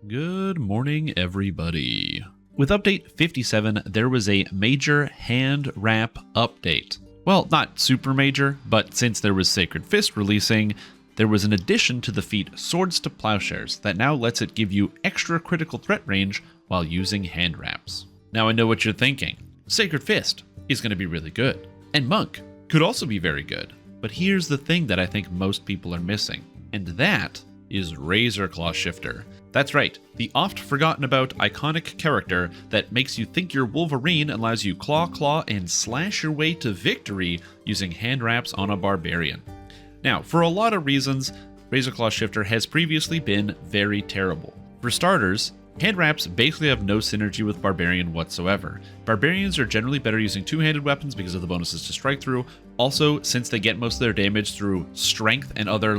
Good morning, everybody. With update 57, there was a major hand wrap update. Well, not super major, but since there was Sacred Fist releasing, there was an addition to the feat Swords to Plowshares that now lets it give you extra critical threat range while using hand wraps. Now I know what you're thinking. Sacred Fist is going to be really good, and Monk could also be very good. But here's the thing that I think most people are missing, and that is Razorclaw Shifter. That's right, the oft forgotten about iconic character that makes you think you're Wolverine and allows you claw, and slash your way to victory using hand wraps on a barbarian. Now, for a lot of reasons, Razorclaw Shifter has previously been very terrible. For starters, hand wraps basically have no synergy with Barbarian whatsoever. Barbarians are generally better using two-handed weapons because of the bonuses to strike through. Also, since they get most of their damage through strength and other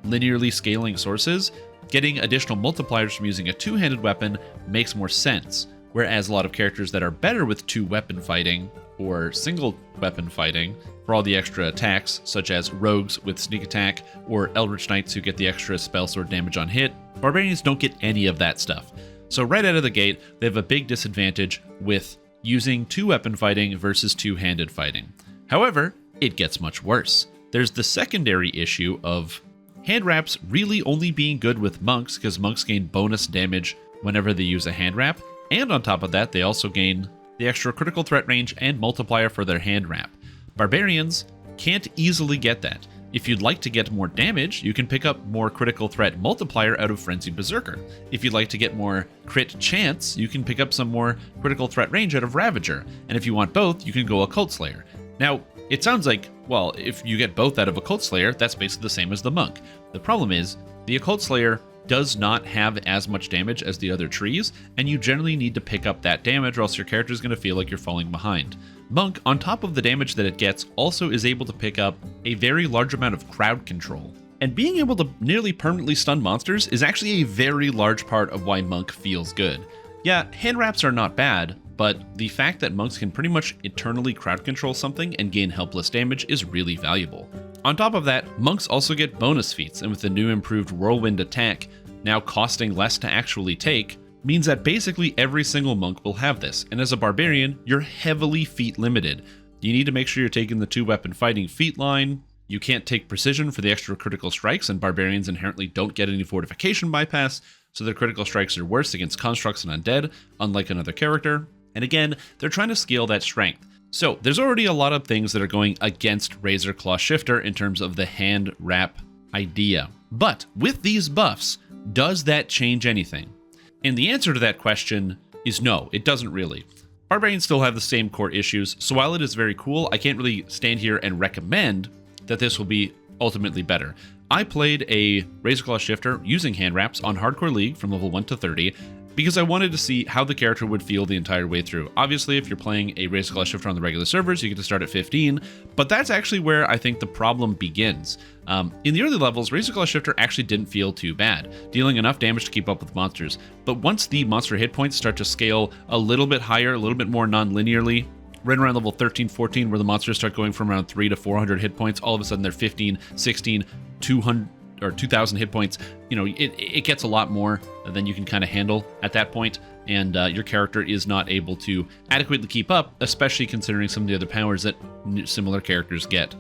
linearly scaling sources, getting additional multipliers from using a two-handed weapon makes more sense, whereas a lot of characters that are better with two-weapon fighting or single-weapon fighting for all the extra attacks, such as rogues with sneak attack or eldritch knights who get the extra spell sword damage on hit, barbarians don't get any of that stuff. So right out of the gate, they have a big disadvantage with using two-weapon fighting versus two-handed fighting. However, it gets much worse. There's the secondary issue of hand wraps really only being good with monks because monks gain bonus damage whenever they use a hand wrap, and on top of that, they also gain the extra critical threat range and multiplier for their hand wrap. Barbarians can't easily get that. If you'd like to get more damage, you can pick up more critical threat multiplier out of Frenzied Berserker. If you'd like to get more crit chance, you can pick up some more critical threat range out of Ravager. And if you want both, you can go Occult Slayer. Now, it sounds like, well, if you get both out of Occult Slayer, that's basically the same as the Monk. The problem is, the Occult Slayer does not have as much damage as the other trees, and you generally need to pick up that damage or else your character is going to feel like you're falling behind. Monk, on top of the damage that it gets, also is able to pick up a very large amount of crowd control. And being able to nearly permanently stun monsters is actually a very large part of why Monk feels good. Yeah, hand wraps are not bad, but the fact that monks can pretty much eternally crowd control something and gain helpless damage is really valuable. On top of that, monks also get bonus feats, and with the new improved Whirlwind attack, now costing less to actually take, means that basically every single monk will have this, and as a barbarian, you're heavily feat limited. You need to make sure you're taking the two-weapon fighting feat line. You can't take precision for the extra critical strikes, and barbarians inherently don't get any fortification bypass, so their critical strikes are worse against constructs and undead, unlike another character. And again, they're trying to scale that strength. So there's already a lot of things that are going against Razorclaw Shifter in terms of the hand wrap idea. But with these buffs, does that change anything? And the answer to that question is no, it doesn't really. Barbarians still have the same core issues, so while it is very cool, I can't really stand here and recommend that this will be ultimately better. I played a Razorclaw Shifter using hand wraps on Hardcore League from level 1 to 30, because I wanted to see how the character would feel the entire way through. Obviously, if you're playing a Razorclaw Shifter on the regular servers, you get to start at 15, but that's actually where I think the problem begins. In the early levels, Razorclaw Shifter actually didn't feel too bad, dealing enough damage to keep up with monsters. But once the monster hit points start to scale a little bit higher, a little bit more non-linearly, right around level 13, 14, where the monsters start going from around 3 to 400 hit points, all of a sudden they're 15, 16, 200, or 2,000 hit points, it gets a lot more than you can kind of handle at that point, and your character is not able to adequately keep up, especially considering some of the other powers that similar characters get.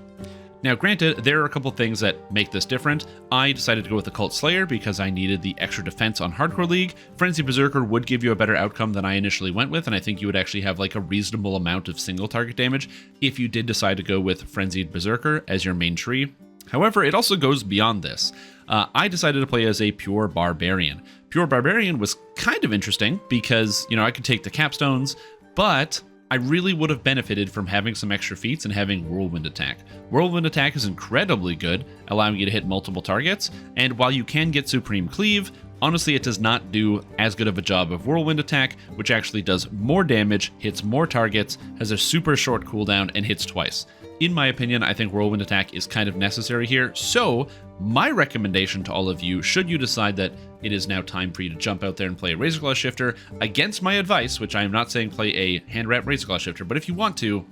Now, granted, there are a couple things that make this different. I decided to go with Occult Slayer because I needed the extra defense on Hardcore League. Frenzied Berserker would give you a better outcome than I initially went with, and I think you would actually have a reasonable amount of single target damage if you did decide to go with Frenzied Berserker as your main tree. However, it also goes beyond this. I decided to play as a Pure Barbarian. Pure Barbarian was kind of interesting because, I could take the capstones, but I really would have benefited from having some extra feats and having Whirlwind Attack. Whirlwind Attack is incredibly good, allowing you to hit multiple targets, and while you can get Supreme Cleave, honestly it does not do as good of a job of Whirlwind Attack, which actually does more damage, hits more targets, has a super short cooldown, and hits twice. In my opinion, I think Whirlwind Attack is kind of necessary here, so my recommendation to all of you, should you decide that it is now time for you to jump out there and play a Razorclaw Shifter, against my advice, which I am not saying play a hand wrap Razorclaw Shifter, but if you want to,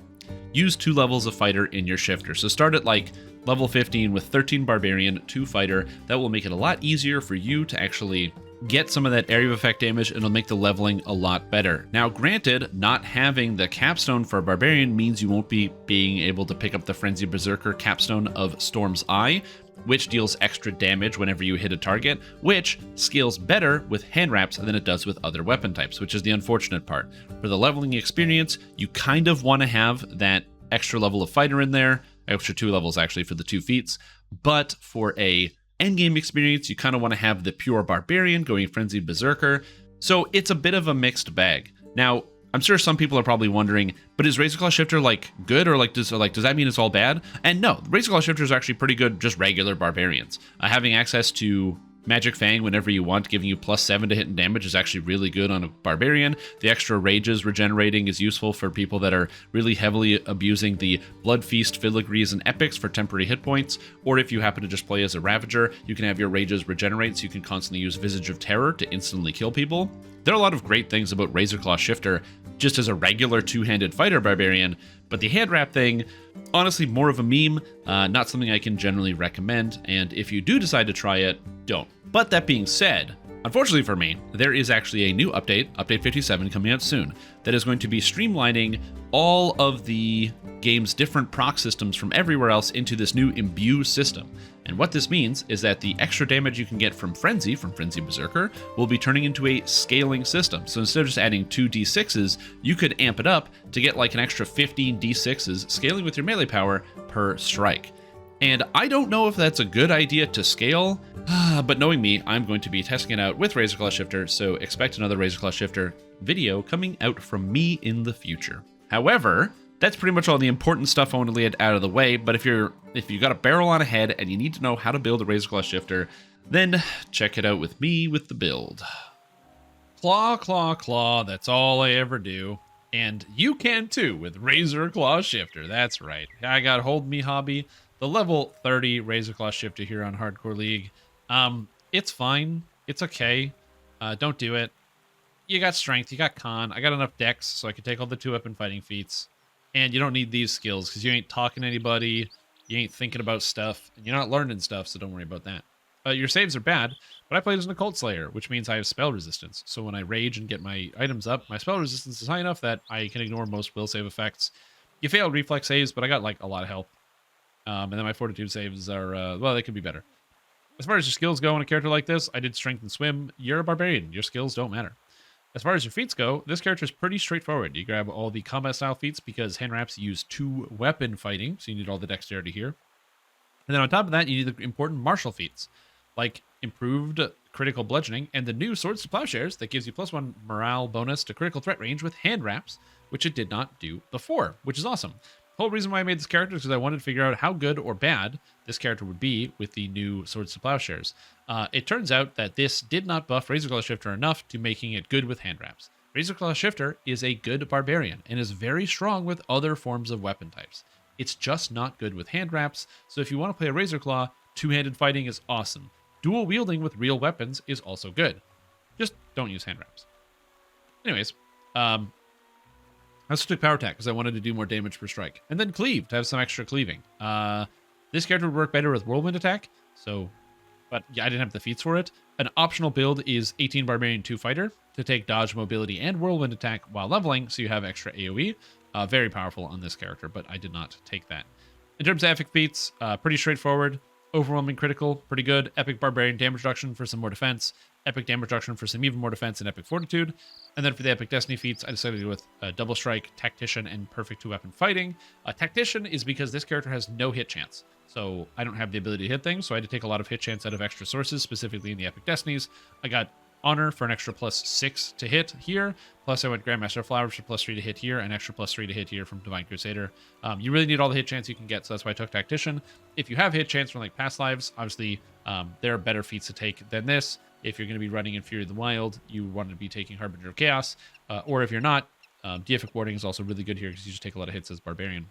use 2 levels of Fighter in your Shifter. So start at level 15 with 13 Barbarian, 2 Fighter. That will make it a lot easier for you to actually get some of that area of effect damage, and it'll make the leveling a lot better. Now, granted, not having the capstone for a Barbarian means you won't be being able to pick up the Frenzy Berserker capstone of Storm's Eye, which deals extra damage whenever you hit a target, which scales better with hand wraps than it does with other weapon types, which is the unfortunate part. For the leveling experience, you kind of want to have that extra level of fighter in there, extra 2 levels actually for the 2 feats, but for a endgame experience, you kind of want to have the pure Barbarian going Frenzied Berserker, so it's a bit of a mixed bag. Now, I'm sure some people are probably wondering, but is Razorclaw Shifter like good, or does that mean it's all bad? And no, Razorclaw Shifter is actually pretty good, just regular barbarians. Having access to Magic Fang whenever you want, giving you +7 to hit and damage, is actually really good on a barbarian. The extra rages regenerating is useful for people that are really heavily abusing the Blood Feast, Filigrees, and Epics for temporary hit points. Or if you happen to just play as a Ravager, you can have your rages regenerate, so you can constantly use Visage of Terror to instantly kill people. There are a lot of great things about Razorclaw Shifter just as a regular two-handed fighter barbarian, but the hand wrap thing, honestly, more of a meme, not something I can generally recommend, and if you do decide to try it, don't. But that being said, unfortunately for me, there is actually a new update, Update 57, coming out soon, that is going to be streamlining all of the game's different proc systems from everywhere else into this new Imbue system. And what this means is that the extra damage you can get from Frenzy Berserker, will be turning into a scaling system. So instead of just adding 2 d6s, you could amp it up to get like an extra 15 d6s, scaling with your melee power per strike. And I don't know if that's a good idea to scale, but knowing me, I'm going to be testing it out with Razorclaw Shifter, so expect another Razorclaw Shifter video coming out from me in the future. However, that's pretty much all the important stuff I want to get out of the way, but if you got a barrel on a head and you need to know how to build a Razorclaw Shifter, then check it out with me with the build. Claw, claw, claw, that's all I ever do. And you can too with Razorclaw Shifter, that's right. I got Hold Me Hobby, the level 30 Razorclaw Shifter here on Hardcore League. It's fine, it's okay, don't do it. You got strength, you got con, I got enough dex so I can take all the 2-weapon fighting feats. And you don't need these skills because you ain't talking to anybody, you ain't thinking about stuff, and you're not learning stuff, so don't worry about that. Your saves are bad, but I played as an Occult Slayer, which means I have spell resistance. So when I rage and get my items up, my spell resistance is high enough that I can ignore most will save effects. You failed reflex saves, but I got like a lot of health. And then my fortitude saves are, well, they could be better. As far as your skills go on a character like this, I did strength and swim. You're a barbarian. Your skills don't matter. As far as your feats go, this character is pretty straightforward. You grab all the combat style feats because hand wraps use 2-weapon fighting, so you need all the dexterity here. And then on top of that, you need the important martial feats, like improved critical bludgeoning and the new Swords to Plowshares that gives you +1 morale bonus to critical threat range with hand wraps, which it did not do before, which is awesome. The whole reason why I made this character is because I wanted to figure out how good or bad this character would be with the new Swords to Plowshares. It turns out that this did not buff Razorclaw Shifter enough to making it good with hand wraps. Razorclaw Shifter is a good barbarian and is very strong with other forms of weapon types. It's just not good with hand wraps, so if you want to play a Razorclaw, two-handed fighting is awesome. Dual wielding with real weapons is also good. Just don't use hand wraps. Anyways, I also took Power Attack because I wanted to do more damage per strike. And then Cleave to have some extra cleaving. This character would work better with Whirlwind Attack, but yeah, I didn't have the feats for it. An optional build is 18 Barbarian 2 Fighter to take Dodge, Mobility, and Whirlwind Attack while leveling, so you have extra AoE. Very powerful on this character, but I did not take that. In terms of epic feats, pretty straightforward. Overwhelming critical, pretty good. Epic Barbarian damage reduction for some more defense. Epic damage reduction for some even more defense, and Epic Fortitude. And then for the Epic Destiny feats, I decided to go with Double Strike, Tactician, and Perfect 2-weapon fighting. Tactician is because this character has no hit chance. So I don't have the ability to hit things, so I had to take a lot of hit chance out of extra sources, specifically in the Epic Destinies. I got Honor for an extra +6 to hit here. Plus I went Grandmaster Flowers for +3 to hit here, and extra +3 to hit here from Divine Crusader. You really need all the hit chance you can get, so that's why I took Tactician. If you have hit chance from like past lives, obviously there are better feats to take than this. If you're going to be running in Fury of the Wild, you want to be taking Harbinger of Chaos. Or if you're not, Deific Warding is also really good here because you just take a lot of hits as Barbarian.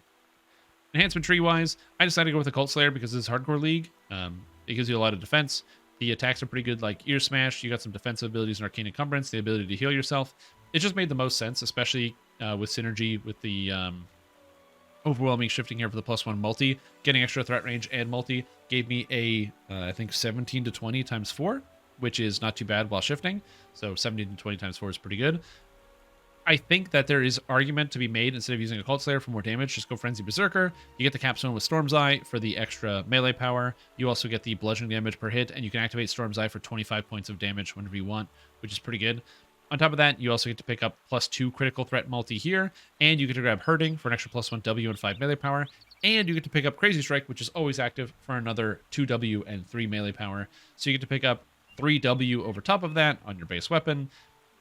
Enhancement tree-wise, I decided to go with Occult Slayer because this is Hardcore League. It gives you a lot of defense. The attacks are pretty good, like Ear Smash. You got some defensive abilities and Arcane Encumbrance, the ability to heal yourself. It just made the most sense, especially with synergy with the overwhelming shifting here for the +1 multi. Getting extra threat range and multi gave me a, I think, 17 to 20 times 4. which is not too bad while shifting. So 17 to 20 times 4 is pretty good. I think that there is argument to be made instead of using a Cult Slayer for more damage, just go Frenzy Berserker. You get the Capstone with Storm's Eye for the extra melee power. You also get the bludgeoning damage per hit, and you can activate Storm's Eye for 25 points of damage whenever you want, which is pretty good. On top of that, you also get to pick up +2 critical threat multi here, and you get to grab Hurting for an extra +1 W and 5 melee power, and you get to pick up Crazy Strike, which is always active, for another 2 W and 3 melee power. So you get to pick up 3 W over top of that on your base weapon.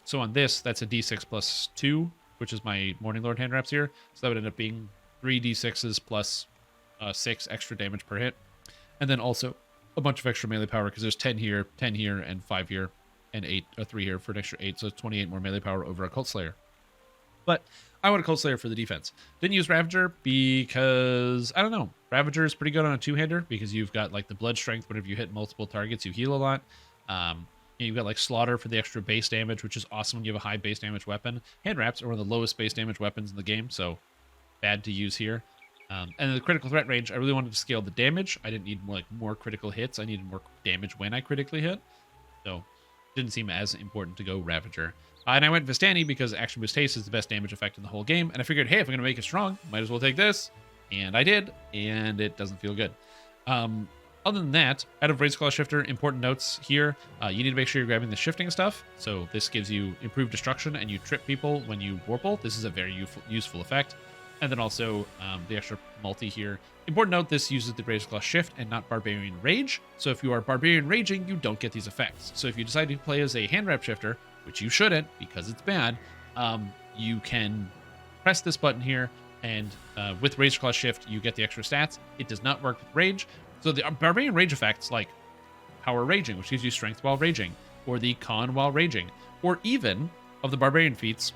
So on this, that's a D6 plus 2, which is my Morning Lord hand wraps here. So that would end up being 3 D6s plus 6 extra damage per hit. And then also a bunch of extra melee power because there's 10 here, and 5 here, and 3 here for an extra 8. So it's 28 more melee power over a Cult Slayer. But I want a Cult Slayer for the defense. Didn't use Ravager because, I don't know. Ravager is pretty good on a two-hander because you've got like the blood strength. Whenever you hit multiple targets, you heal a lot. And you've got like Slaughter for the extra base damage, which is awesome when you have a high base damage weapon. Hand wraps are one of the lowest base damage weapons in the game, so bad to use here. And the critical threat range, I really wanted to scale the damage. I didn't need more critical hits. I needed more damage when I critically hit. So didn't seem as important to go Ravager. And I went Vistani because Action Boost Haste is the best damage effect in the whole game. And I figured, hey, if I'm going to make it strong, might as well take this. And I did, and it doesn't feel good. Other than that, out of Razorclaw Shifter, important notes here. You need to make sure you're grabbing the shifting stuff. So this gives you improved destruction and you trip people when you warple. This is a very useful effect. And then also the extra multi here. Important note, this uses the Razorclaw Shift and not Barbarian Rage. So if you are Barbarian Raging, you don't get these effects. So if you decide to play as a hand wrap shifter, which you shouldn't because it's bad, you can press this button here and with Razorclaw Shift, you get the extra stats. It does not work with Rage. So the Barbarian Rage effects like Power Raging, which gives you Strength while Raging, or the Con while Raging, or even of the Barbarian feats,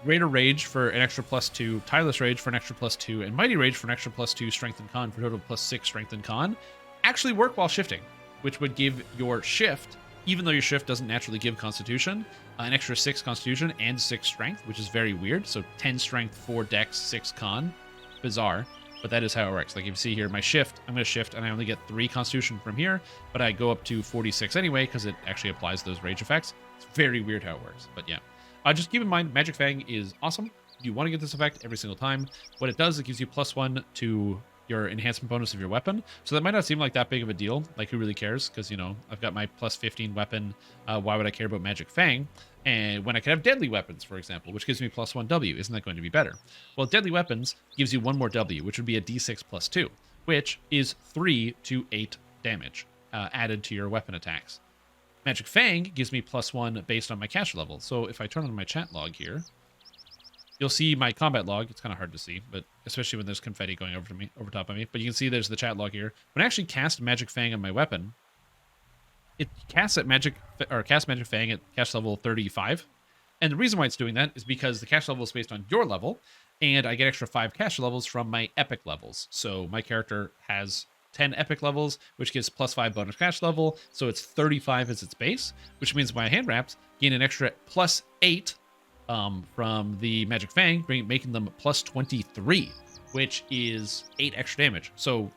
Greater Rage for an extra +2, Tireless Rage for an extra +2, and Mighty Rage for an extra +2 Strength and Con for a total of +6 Strength and Con, actually work while shifting, which would give your shift, even though your shift doesn't naturally give Constitution, an extra 6 Constitution and 6 Strength, which is very weird. So 10 Strength, 4 Dex, 6 Con. Bizarre. But that is how it works. Like you see here, my shift, I'm going to shift and I only get 3 Constitution from here, but I go up to 46 anyway because it actually applies those rage effects. It's very weird how it works, but yeah. Just keep in mind, Magic Fang is awesome. You want to get this effect every single time. What it does, it gives you +1 to your enhancement bonus of your weapon. So that might not seem like that big of a deal. Like, who really cares? Because, you know, I've got my +15 weapon. Why would I care about Magic Fang? And when I could have deadly weapons, for example, which gives me +1 W, isn't that going to be better? Well, deadly weapons gives you 1 more W, which would be a D6 +2, which is 3 to 8 damage added to your weapon attacks. Magic Fang gives me +1 based on my caster level. So if I turn on my chat log here, you'll see my combat log. It's kind of hard to see, but especially when there's confetti going over top of me. But you can see there's the chat log here. When I actually cast Magic Fang on my weapon, it casts Magic Fang at caster level 35. And the reason why it's doing that is because the caster level is based on your level, and I get extra 5 caster levels from my epic levels. So my character has 10 epic levels, which gives +5 bonus caster level. So it's 35 as its base, which means my hand wraps gain an extra +8 from the Magic Fang, making them +23, which is 8 extra damage. So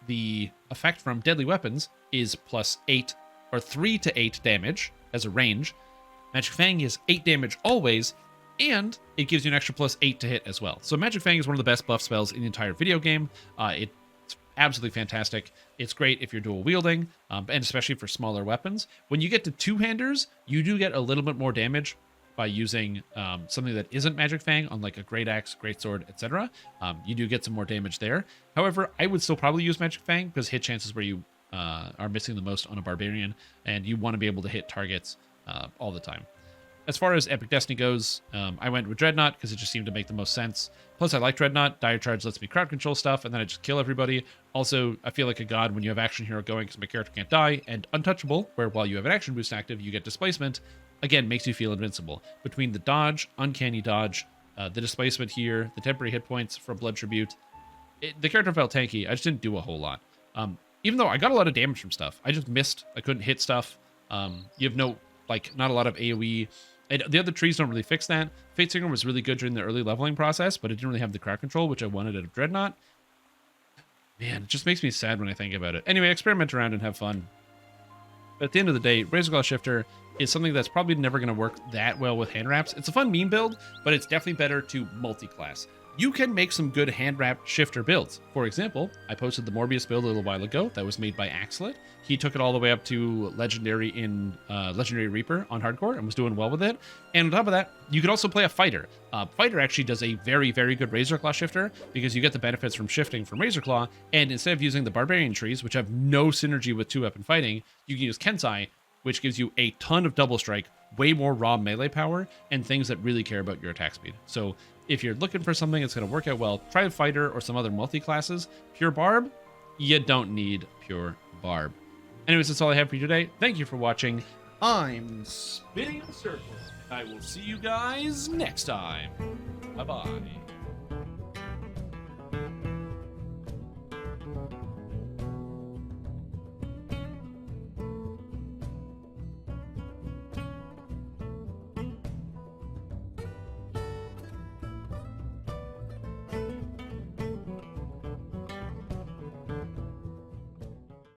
the effect from deadly weapons is +8 or 3 to 8 damage as a range. Magic Fang is 8 damage always, and it gives you an extra +8 to hit as well. So Magic Fang is one of the best buff spells in the entire video game. It's absolutely fantastic. It's great if you're dual wielding, and especially for smaller weapons. When you get to two-handers, you do get a little bit more damage by using something that isn't Magic Fang on like a Great Axe, Great Sword, etc. You do get some more damage there. However, I would still probably use Magic Fang because hit chances where you are missing the most on a Barbarian, and you want to be able to hit targets all the time. As far as Epic Destiny goes, I went with Dreadnought because it just seemed to make the most sense. Plus, I like Dreadnought. Dire Charge lets me crowd control stuff, and then I just kill everybody. Also, I feel like a god when you have Action Hero going because my character can't die. And Untouchable, where while you have an action boost active, you get Displacement. Again, makes you feel invincible. Between the dodge, Uncanny Dodge, the Displacement here, the temporary hit points for Blood Tribute, the character felt tanky. I just didn't do a whole lot. Even though I got a lot of damage from stuff. I just missed. I couldn't hit stuff. You have not a lot of AoE. And the other trees don't really fix that. Fate Singer was really good during the early leveling process, but it didn't really have the crowd control, which I wanted out of Dreadnought. Man, it just makes me sad when I think about it. Anyway, experiment around and have fun. But at the end of the day, Razorclaw Shifter is something that's probably never going to work that well with hand wraps. It's a fun meme build, but it's definitely better to multi-class. You can make some good hand wrap shifter builds. For example, I posted the Morbius build a little while ago that was made by Axlet. He took it all the way up to Legendary in Legendary Reaper on Hardcore and was doing well with it. And on top of that, you could also play a Fighter. Fighter actually does a very, very good Razorclaw shifter because you get the benefits from shifting from Razorclaw, and instead of using the Barbarian trees, which have no synergy with 2-weapon fighting, you can use Kensai, which gives you a ton of double strike, way more raw melee power, and things that really care about your attack speed. So if you're looking for something that's going to work out well, try a Fighter or some other multi-classes. Pure Barb, you don't need Pure Barb. Anyways, that's all I have for you today. Thank you for watching. I'm spinning in circles. I will see you guys next time. Bye-bye.